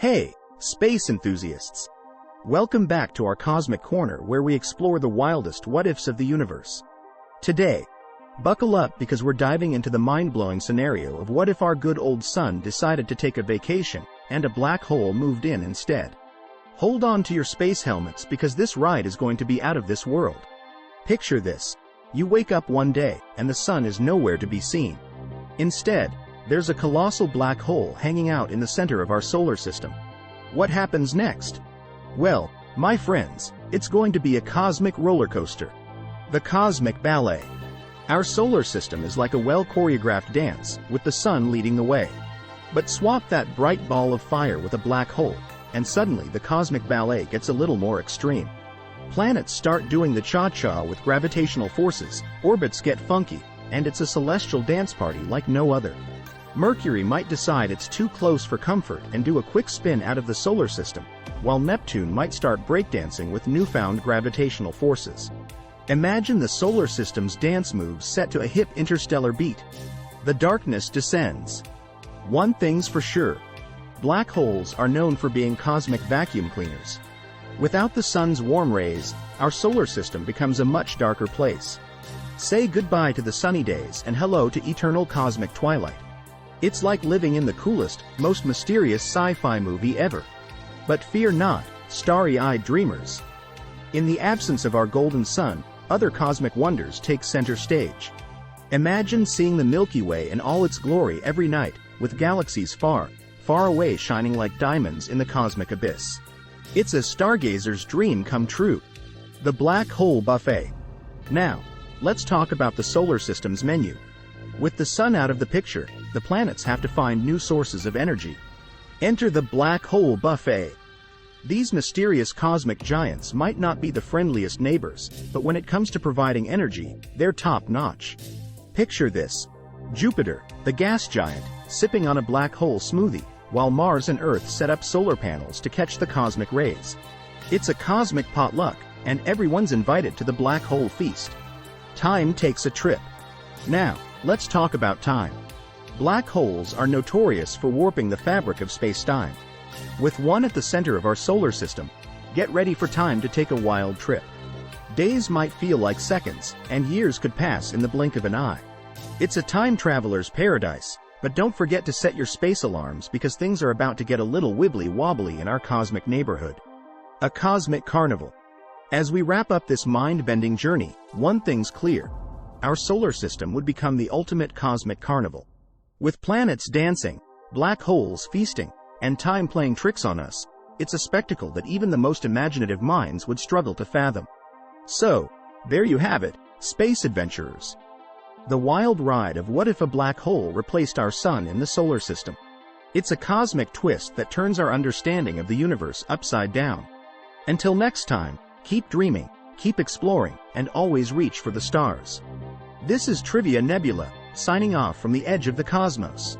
Hey, space enthusiasts! Welcome back to our Cosmic Corner where we explore the wildest what-ifs of the universe. Today, buckle up because we're diving into the mind-blowing scenario of what if our good old sun decided to take a vacation and a black hole moved in instead. Hold on to your space helmets because this ride is going to be out of this world. Picture this. You wake up one day and the sun is nowhere to be seen. Instead, there's a colossal black hole hanging out in the center of our solar system. What happens next? Well, my friends, it's going to be a cosmic roller coaster. The Cosmic Ballet. Our solar system is like a well-choreographed dance, with the sun leading the way. But swap that bright ball of fire with a black hole, and suddenly the cosmic ballet gets a little more extreme. Planets start doing the cha-cha with gravitational forces, orbits get funky, and it's a celestial dance party like no other. Mercury might decide it's too close for comfort and do a quick spin out of the solar system, while Neptune might start breakdancing with newfound gravitational forces. Imagine the solar system's dance moves set to a hip interstellar beat. The darkness descends. One thing's for sure. Black holes are known for being cosmic vacuum cleaners. Without the sun's warm rays, our solar system becomes a much darker place. Say goodbye to the sunny days and hello to eternal cosmic twilight. It's like living in the coolest, most mysterious sci-fi movie ever. But fear not, starry-eyed dreamers. In the absence of our golden sun, other cosmic wonders take center stage. Imagine seeing the Milky Way in all its glory every night, with galaxies far, far away shining like diamonds in the cosmic abyss. It's a stargazer's dream come true. The Black Hole Buffet. Now, let's talk about the solar system's menu. With the sun out of the picture, the planets have to find new sources of energy. Enter the Black Hole Buffet. These mysterious cosmic giants might not be the friendliest neighbors, but when it comes to providing energy, they're top-notch. Picture this. Jupiter, the gas giant, sipping on a black hole smoothie, while Mars and Earth set up solar panels to catch the cosmic rays. It's a cosmic potluck, and everyone's invited to the black hole feast. Time takes a trip. Now, let's talk about time. Black holes are notorious for warping the fabric of space-time. With one at the center of our solar system, get ready for time to take a wild trip. Days might feel like seconds, and years could pass in the blink of an eye. It's a time traveler's paradise, but don't forget to set your space alarms because things are about to get a little wibbly-wobbly in our cosmic neighborhood. A cosmic carnival. As we wrap up this mind-bending journey, one thing's clear. Our solar system would become the ultimate cosmic carnival. With planets dancing, black holes feasting, and time playing tricks on us, it's a spectacle that even the most imaginative minds would struggle to fathom. So, there you have it, space adventurers. The wild ride of what if a black hole replaced our sun in the solar system. It's a cosmic twist that turns our understanding of the universe upside down. Until next time, keep dreaming, keep exploring, and always reach for the stars. This is Trivia Nebula, signing off from the edge of the cosmos.